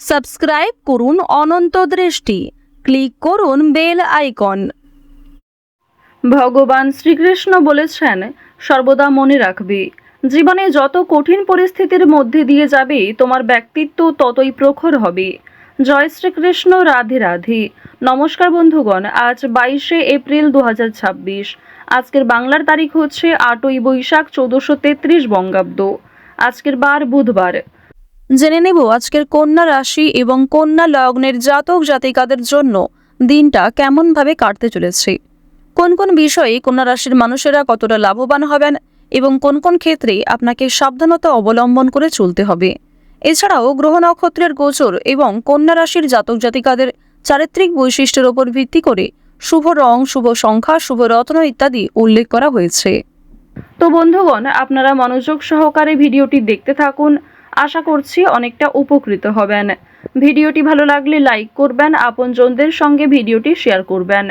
Subscribe করুন অনন্ত দৃষ্টি, click করুন বেল আইকন। ভগবান শ্রীকৃষ্ণ বলেছেন, সর্বদা মনে রাখবে, জীবনে যত কঠিন পরিস্থিতির মধ্যে দিয়ে যাবে তোমার ব্যক্তিত্ব ততই প্রখর হবে। জয় শ্রীকৃষ্ণ, রাধে রাধে। নমস্কার বন্ধুগণ, আজ 22শে এপ্রিল 2026। আজকের বাংলার তারিখ হচ্ছে 8ই বৈশাখ 1433 বঙ্গাব্দ। আজকের বার বুধবার। জেনে নেব আজকের কন্যা রাশি এবং কন্যা লগ্নের জাতক জাতিকাদের জন্য দিনটা কেমনভাবে কাটতে চলেছে, কোন কোন বিষয়ে কন্যা রাশির মানুষেরা কতটা লাভবান হবেন এবং কোন কোন ক্ষেত্রে আপনাকে সাবধানতা অবলম্বন করে চলতে হবে। এছাড়াও গ্রহ নক্ষত্রের গোচর এবং কন্যা রাশির জাতক জাতিকাদের চারিত্রিক বৈশিষ্ট্যের উপর ভিত্তি করে শুভ রং, শুভ সংখ্যা, শুভ রত্ন ইত্যাদি উল্লেখ করা হয়েছে। তো বন্ধুগণ, আপনারা মনোযোগ সহকারে ভিডিওটি দেখতে থাকুন, আশা করছি অনেকটা উপকৃত হবেন। ভিডিওটি ভালো লাগলে লাইক করবেন, আপনজনদের সঙ্গে ভিডিওটি শেয়ার করবেন।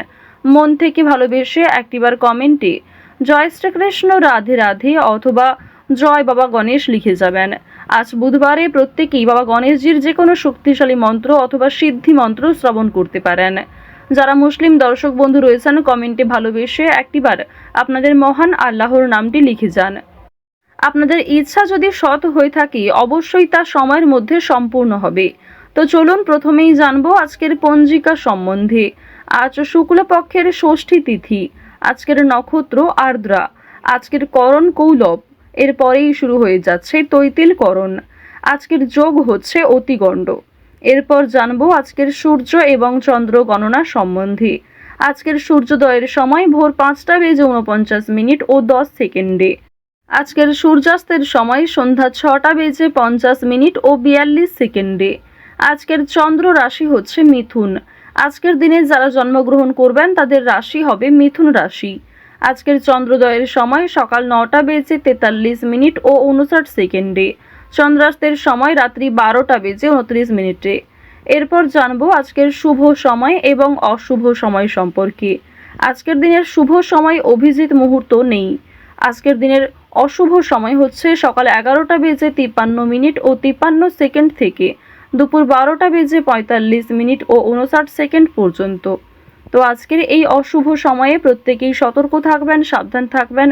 মন থেকে ভালোবেসে একটিবার কমেন্টে জয় শ্রীকৃষ্ণ, রাধে রাধে অথবা জয় বাবা গণেশ লিখে যাবেন। আজ বুধবারে প্রত্যেকেই বাবা গণেশজির যে কোনো শক্তিশালী মন্ত্র অথবা সিদ্ধি মন্ত্র শ্রবণ করতে পারেন। যারা মুসলিম দর্শক বন্ধু রয়েছেন, কমেন্টে ভালোবেসে একটিবার আপনাদের মহান আল্লাহর নামটি লিখে যান। আপনাদের ইচ্ছা যদি সৎ হয়ে থাকে অবশ্যই তা সময়ের মধ্যে সম্পূর্ণ হবে। তো চলুন প্রথমেই জানবো আজকের পঞ্জিকা সম্বন্ধে। আজ শুক্লপক্ষের ষষ্ঠী তিথি, আজকের নক্ষত্র আর্দ্রা, আজকের করণ কৌলব, এরপরেই শুরু হয়ে যাচ্ছে তৈতিল করণ। আজকের যোগ হচ্ছে অতিগণ্ড। এরপর জানবো আজকের সূর্য এবং চন্দ্র গণনা সম্বন্ধে। আজকের সূর্যোদয়ের সময় ভোর 5টা বেজে 49 ও 10 সেকেন্ডে। আজকের সূর্যাস্তের সময় সন্ধ্যা 6টা বেজে 50 ও 42 সেকেন্ডে। আজকের চন্দ্র রাশি হচ্ছে মিথুন। আজকের দিনে যারা জন্মগ্রহণ করবেন তাদের রাশি হবে মিথুন রাশি। আজকের চন্দ্রোদয়ের সময় সকাল 9টা বেজে 43 ও 59 সেকেন্ডে। চন্দ্রাস্তের সময় রাত্রি 12টা বেজে 29। এরপর জানবো আজকের শুভ সময় এবং অশুভ সময় সম্পর্কে। আজকের দিনের শুভ সময় অভিজিৎ মুহূর্ত নেই। আজকের দিনের অশুভ সময় হচ্ছে সকাল 11টা বেজে 53 ও 53 সেকেন্ড থেকে দুপুর 12টা বেজে 45 ও 59 সেকেন্ড পর্যন্ত। তো আজকের এই অশুভ সময়ে প্রত্যেকেই সতর্ক থাকবেন, সাবধান থাকবেন।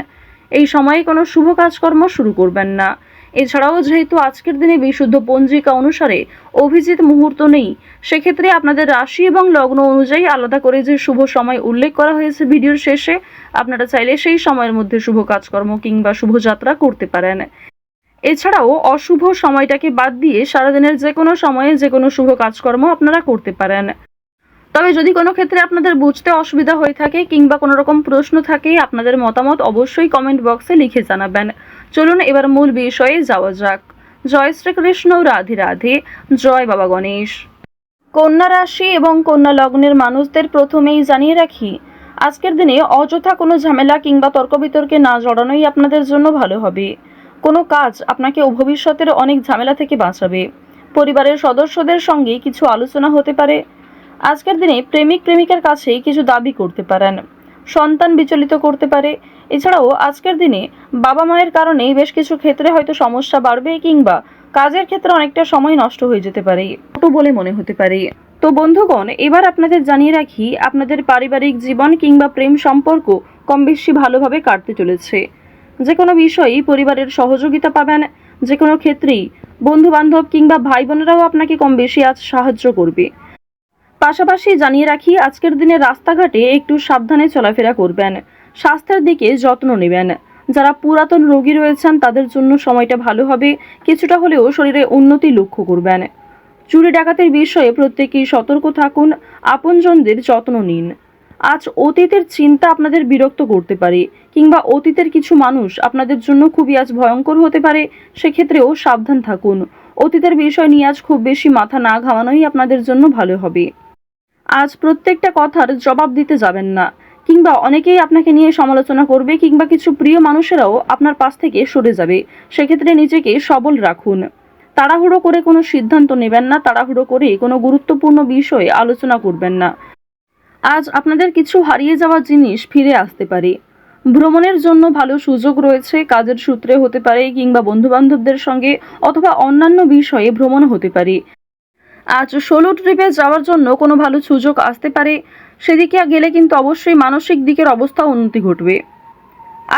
এই সময়ে কোনো শুভ কাজকর্ম শুরু করবেন না। এছাড়াও যেহেতু আজকের দিনে বিশুদ্ধ পঞ্জিকা অনুসারে অভিজিৎ মুহূর্ত নেই, সেক্ষেত্রে আপনাদের রাশি এবং লগ্ন অনুযায়ী আলাদা করে যে শুভ সময় উল্লেখ করা হয়েছে ভিডিওর শেষে, আপনারা চাইলে সেই সময়ের মধ্যে শুভ কাজকর্ম কিংবা শুভযাত্রা করতে পারেন। এছাড়াও অশুভ সময়টাকে বাদ দিয়ে সারাদিনের যে কোনো সময়ে যে কোনো শুভ কাজকর্ম আপনারা করতে পারেন। তবে যদি কোনো ক্ষেত্রে আপনাদের বুঝতে অসুবিধা হয়ে থাকে কিংবা কোনো রকম প্রশ্ন থাকে, আপনাদের মতামত অবশ্যই কমেন্ট বক্সে লিখে জানাবেন। চলুন এবার মূল বিষয়ে যাওয়া যাক। জয় শ্রীকৃষ্ণ, রাধে রাধে, জয় বাবা গণেশ। কন্যা রাশি এবং কন্যা লগ্নের মানুষদের প্রথমেই জানিয়ে রাখি, আজকের দিনে অযথা কোনো ঝামেলা কিংবা তর্ক বিতর্কে না জড়ানোই আপনাদের জন্য ভালো হবে। কোনো কাজ আপনাকে ভবিষ্যতের অনেক ঝামেলা থেকে বাঁচাবে। পরিবারের সদস্যদের সঙ্গে কিছু আলোচনা হতে পারে। আজকের দিনে প্রেমিক প্রেমিকার কাছে কিছু দাবি করতে পারেন। সন্তান বিচলিত করতে পারে। এছাড়াও আজকের দিনে বাবা মায়ের কারণে বেশ কিছু ক্ষেত্রে হয়তো সমস্যা বাড়বে কিংবা কাজের ক্ষেত্রে অনেকটা সময় নষ্ট হয়ে যেতে পারে, ছোট বলে মনে হতে পারে। তো বন্ধুগণ, এবার আপনাদের জানিয়ে রাখি আপনাদের পারিবারিক জীবন কিংবা প্রেম সম্পর্ক কম বেশি ভালোভাবে কাটতে চলেছে। যে কোনো বিষয়েই পরিবারের সহযোগিতা পাবেন। যে কোনো ক্ষেত্রেই বন্ধু বান্ধব কিংবা ভাই বোনেরাও আপনাকে কম বেশি আজ সাহায্য করবে। পাশাপাশি জানিয়ে রাখি আজকের দিনে রাস্তাঘাটে একটু সাবধানে চলাফেরা করবেন। স্বাস্থ্যের দিকে যত্ন নেবেন। যারা পুরাতন রোগী রয়েছেন তাদের জন্য সময়টা ভালো হবে। কিছুটা হলেও শরীরে উন্নতি লক্ষ্য করবেন। চুরি ডাকাতির বিষয়ে প্রত্যেকেই সতর্ক থাকুন। আপনজনদের যত্ন নিন। আজ অতীতের চিন্তা আপনাদের বিরক্ত করতে পারে কিংবা অতীতের কিছু মানুষ আপনাদের জন্য খুবই আজ ভয়ঙ্কর হতে পারে, সেক্ষেত্রেও সাবধান থাকুন। অতীতের বিষয় নিয়ে আজ খুব বেশি মাথা না ঘামানোই আপনাদের জন্য ভালো হবে। আজ প্রত্যেকটা কথার জবাব দিতে যাবেন না কিংবা অনেকেই আপনাকে নিয়ে সমালোচনা করবে কিংবা কিছু প্রিয় মানুষেরাও আপনার পাশ থেকে সরে যাবে। সেক্ষেত্রে নিজেকে সবল রাখুন। তাড়াহুড়ো করে কোনো সিদ্ধান্ত নেবেন না। তাড়াহুড়ো করে কোনো গুরুত্বপূর্ণ বিষয়ে আলোচনা করবেন না। আজ আপনাদের কিছু হারিয়ে যাওয়া জিনিস ফিরে আসতে পারে। ভ্রমণের জন্য ভালো সুযোগ রয়েছে। কাজের সূত্রে হতে পারে কিংবা বন্ধু বান্ধবদের সঙ্গে অথবা অন্যান্য বিষয়ে ভ্রমণ হতে পারে। আজ সোলো ট্রিপে যাওয়ার জন্য কোনো ভালো সুযোগ আসতে পারে, সেদিকে গেলে কিন্তু অবশ্যই মানসিক দিকের অবস্থা উন্নতি ঘটবে।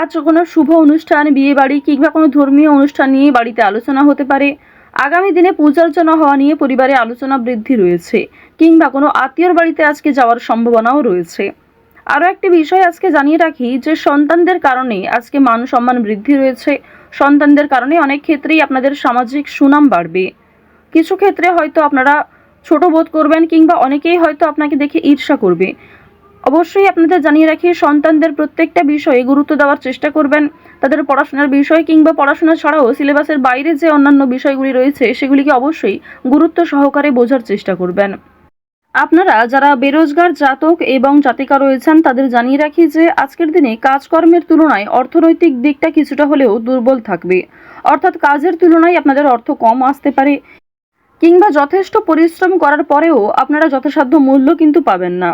আজ কোনো শুভ অনুষ্ঠান, বিয়ে বাড়ি কিংবা কোনো ধর্মীয় অনুষ্ঠান নিয়ে বাড়িতে আলোচনা হতে পারে। আগামী দিনে পূজার্চনা হওয়া নিয়ে পরিবারে আলোচনা বৃদ্ধি রয়েছে, কিংবা কোনো আত্মীয়র বাড়িতে আজকে যাওয়ার সম্ভাবনাও রয়েছে। আরও একটি বিষয় আজকে জানিয়ে রাখি যে সন্তানদের কারণে আজকে মান সম্মান বৃদ্ধি রয়েছে। সন্তানদের কারণে অনেক ক্ষেত্রেই আপনাদের সামাজিক সুনাম বাড়বে। কিছু ক্ষেত্রে হয়তো আপনারা ছোট বোধ করবেন, কিংবা অনেকেই হয়তো আপনাকে দেখে ঈর্ষা করবে। অবশ্যই আপনাদের জানিয়ে রাখি, সন্তানদের প্রত্যেকটা বিষয়ে গুরুত্ব দেওয়ার চেষ্টা করবেন। তাদের পড়াশোনার বিষয় কিংবা পড়াশোনা ছাড়াও সিলেবাসের বাইরে যে অন্যান্য বিষয়গুলি রয়েছে সেগুলিকে অবশ্যই গুরুত্ব সহকারে বোঝার চেষ্টা করবেন। আপনারা যারা বেরোজগার জাতক এবং জাতিকা রয়েছেন তাদের জানিয়ে রাখি যে আজকের দিনে কাজকর্মের তুলনায় অর্থনৈতিক দিকটা কিছুটা হলেও দুর্বল থাকবে। অর্থাৎ কাজের তুলনায় আপনাদের অর্থ কম আসতে পারে, কিংবা যথেষ্ট পরিশ্রম করার পরেও আপনারা যথাসাধ্য মূল্য কিন্তু পাবেন না।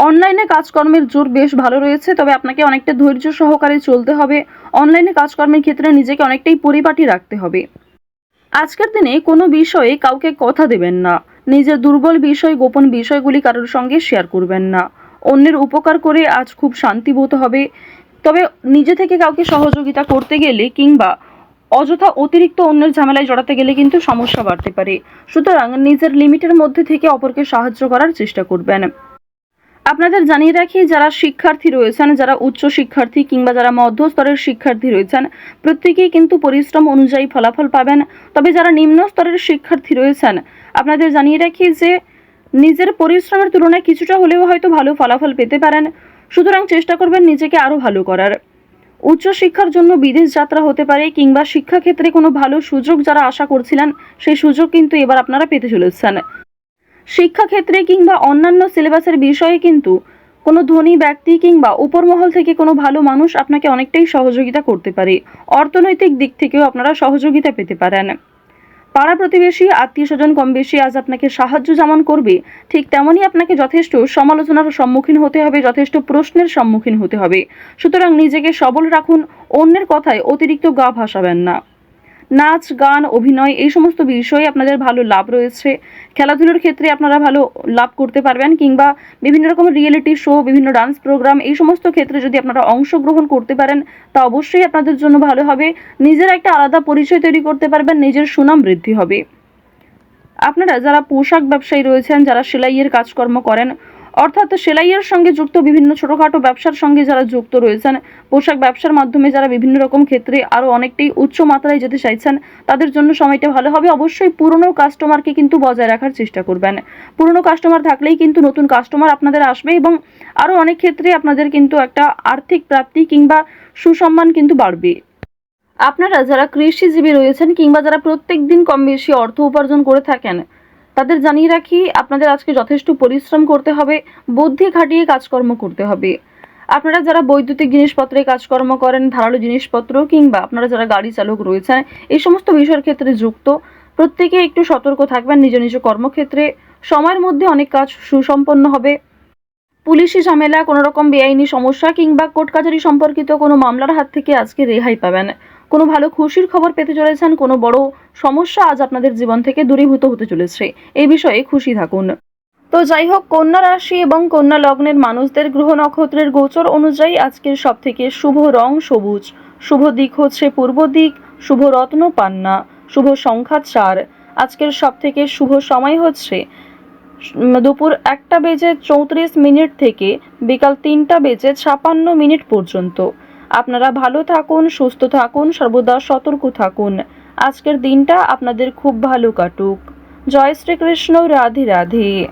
অনলাইনে কাজকর্মের জোর বেশ ভালো রয়েছে, তবে আপনাকে অনেকটা ধৈর্য সহকারে চলতে হবে। অনলাইনে কাজকর্মের ক্ষেত্রে নিজেকে অনেকটাই পরিপাটি রাখতে হবে। আজকের দিনে কোনো বিষয়ে কাউকে কথা দেবেন না। নিজের দুর্বল বিষয়, গোপন বিষয়গুলি কারোর সঙ্গে শেয়ার করবেন না। অন্যের উপকার করে আজ খুব শান্তি বোধ হবে। তবে নিজে থেকে কাউকে সহযোগিতা করতে গেলে কিংবা অযথা অতিরিক্ত অন্যের ঝামেলায় জড়াতে গেলে কিন্তু সমস্যা বাড়তে পারে। সুতরাং নিজের লিমিটের মধ্যে থেকে অপরকে সাহায্য করার চেষ্টা করবেন। আপনাদের জানিয়ে রাখি, যারা শিক্ষার্থী রয়েছেন, যারা উচ্চ শিক্ষার্থী কিংবা যারা মধ্যস্তরের শিক্ষার্থী রয়েছেন, প্রত্যেকেই কিন্তু পরিশ্রম অনুযায়ী ফলাফল পাবেন। তবে যারা নিম্ন স্তরের শিক্ষার্থী রয়েছেন, আপনাদের জানিয়ে রাখি যে নিজের পরিশ্রমের তুলনায় কিছুটা হলেও হয়তো ভালো ফলাফল পেতে পারেন। সুতরাং চেষ্টা করবেন নিজেকে আরও ভালো করার। উচ্চশিক্ষার জন্য বিদেশ যাত্রা হতে পারে, কিংবা শিক্ষাক্ষেত্রে কোনো ভালো সুযোগ যারা আশা করছিলেন সেই সুযোগ কিন্তু এবার আপনারা পেতে চলেছেন। শিক্ষাক্ষেত্রে কিংবা অন্যান্য সিলেবাসের বিষয়ে কিন্তু কোনো ধনী ব্যক্তি কিংবা উপরমহল থেকে কোনো ভালো মানুষ আপনাকে অনেকটাই সহযোগিতা করতে পারে। অর্থনৈতিক দিক থেকেও আপনারা সহযোগিতা পেতে পারেন। পাড়া প্রতিবেশী, আত্মীয় স্বজন কম বেশি আজ আপনাকে সাহায্য যেমন করবে, ঠিক তেমনই আপনাকে যথেষ্ট সমালোচনার সম্মুখীন হতে হবে, যথেষ্ট প্রশ্নের সম্মুখীন হতে হবে। সুতরাং নিজেকে সবল রাখুন, অন্যের কথায় অতিরিক্ত গা ভাসাবেন না। নাচ, গান, অভিনয় এই সমস্ত বিষয়ে আপনাদের ভালো লাভ রয়েছে। খেলাধুলোর ক্ষেত্রে আপনারা ভালো লাভ করতে পারবেন, কিংবা বিভিন্ন রকমের রিয়েলিটি শো, বিভিন্ন ডান্স প্রোগ্রাম এই সমস্ত ক্ষেত্রে যদি আপনারা অংশগ্রহণ করতে পারেন তা অবশ্যই আপনাদের জন্য ভালো হবে। নিজের একটা আলাদা পরিচয় তৈরি করতে পারবেন, নিজের সুনাম বৃদ্ধি হবে। আপনারা যারা পোশাক ব্যবসায়ী রয়েছেন, যারা সেলাইয়ের কাজকর্ম করেন, অর্থাৎ সেলাইয়ের সঙ্গে যুক্ত বিভিন্ন ছোটোখাটো ব্যবসার সঙ্গে যারা যুক্ত রয়েছেন, পোশাক ব্যবসার মাধ্যমে যারা বিভিন্ন রকম ক্ষেত্রে আরও অনেকটাই উচ্চ মাত্রায় যেতে চাইছেন, তাদের জন্য সময়টা ভালো হবে। অবশ্যই পুরনো কাস্টমারকে কিন্তু বজায় রাখার চেষ্টা করবেন। পুরনো কাস্টমার থাকলেই কিন্তু নতুন কাস্টমার আপনাদের আসবে, এবং আরও অনেক ক্ষেত্রে আপনাদের কিন্তু একটা আর্থিক প্রাপ্তি কিংবা সুসম্মান কিন্তু বাড়বে। আপনারা যারা কৃষিজীবী রয়েছেন কিংবা যারা প্রত্যেক দিন কম বেশি অর্থ উপার্জন করে থাকেন, তাদের জানিয়ে রাখি আপনাদের আজকে যথেষ্ট পরিশ্রম করতে হবে, বুদ্ধি খাটিয়ে কাজকর্ম করতে হবে। আপনারা যারা বৈদ্যুতিক জিনিসপত্রে কাজকর্ম করেন, ধারালো জিনিসপত্র, কিংবা আপনারা যারা গাড়ি চালক রয়েছেন, এই সমস্ত বিষয়ের ক্ষেত্রে যুক্ত, প্রত্যেকে একটু সতর্ক থাকবেন নিজ নিজ কর্মক্ষেত্রে। সময়ের মধ্যে অনেক কাজ সুসম্পন্ন হবে। পুলিশি ঝামেলা, কোনো রকম বেআইনি সমস্যা কিংবা কোর্ট কাছারি সম্পর্কিত কোনো মামলার হাত থেকে আজকে রেহাই পাবেন। কোনো ভালো খুশির খবর পেতে চলেছেন, কোনো বড় সমস্যা আজ আপনাদের জীবন থেকে দূরীভূত হতে চলেছে, এই বিষয়ে খুশি থাকুন। তো যাই হোক, কন্যা রাশি এবং কন্যা লগ্নের মানুষদের গ্রহ নক্ষত্রের গোচর অনুযায়ী আজকের সব থেকে শুভ রং সবুজ, শুভ দিক হচ্ছে পূর্ব দিক, শুভ রত্ন পান্না, শুভ সংখ্যা 4। আজকের সব থেকে শুভ সময় হচ্ছে দুপুর 1:34 থেকে বিকাল 3:56 পর্যন্ত। আপনারা ভালো থাকুন, সুস্থ থাকুন, সর্বদা সতর্ক থাকুন। আজকের দিনটা আপনাদের খুব ভালো কাটুক। জয় শ্রীকৃষ্ণ। রাধে রাধে।